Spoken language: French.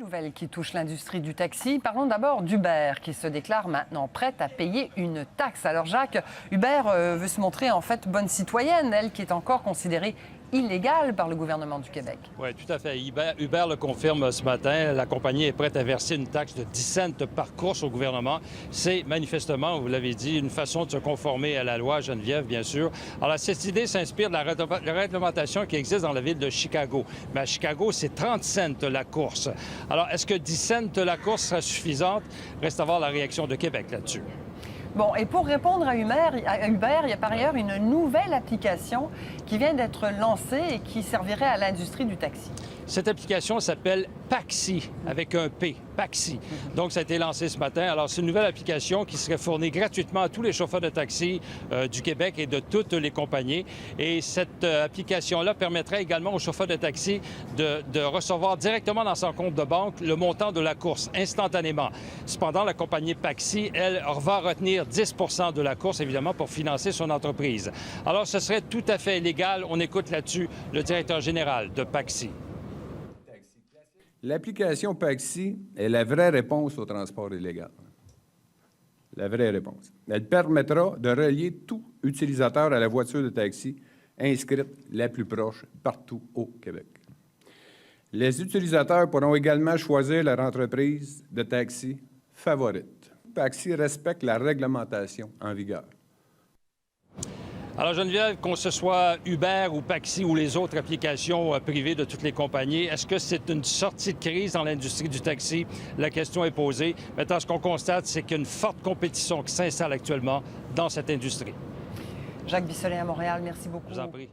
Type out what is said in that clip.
Nouvelle qui touche l'industrie du taxi. Parlons d'abord d'Uber qui se déclare maintenant prête à payer une taxe. Alors Jacques, Uber veut se montrer en fait bonne citoyenne, elle qui est encore considérée illégale par le gouvernement du Québec. Oui, tout à fait. Uber le confirme ce matin. La compagnie est prête à verser une taxe de 10 cents par course au gouvernement. C'est manifestement, vous l'avez dit, une façon de se conformer à la loi, Geneviève, bien sûr. Alors, cette idée s'inspire de la réglementation qui existe dans la ville de Chicago. Mais à Chicago, c'est 30 cents la course. Alors, est-ce que 10 cents la course sera suffisante? Reste à voir la réaction de Québec là-dessus. Bon, et pour répondre à Uber, il y a par ailleurs une nouvelle application qui vient d'être lancée et qui servirait à l'industrie du taxi. Cette application s'appelle Paxi, avec un P, Paxi. Donc, ça a été lancé ce matin. Alors, c'est une nouvelle application qui serait fournie gratuitement à tous les chauffeurs de taxi du Québec et de toutes les compagnies. Et cette application-là permettrait également aux chauffeurs de taxi de recevoir directement dans son compte de banque le montant de la course, instantanément. Cependant, la compagnie Paxi, elle, va retenir 10 % de la course, évidemment, pour financer son entreprise. Alors, ce serait tout à fait légal. On écoute là-dessus le directeur général de Paxi. L'application Paxi est la vraie réponse au transport illégal. La vraie réponse. Elle permettra de relier tout utilisateur à la voiture de taxi inscrite la plus proche partout au Québec. Les utilisateurs pourront également choisir leur entreprise de taxi favorite. Paxi respecte la réglementation en vigueur. Alors, Geneviève, qu'on ce soit Uber ou Paxi ou les autres applications privées de toutes les compagnies, est-ce que c'est une sortie de crise dans l'industrie du taxi? La question est posée. Maintenant, ce qu'on constate, c'est qu'il y a une forte compétition qui s'installe actuellement dans cette industrie. Jacques Bissolet à Montréal, merci beaucoup. Je vous en prie.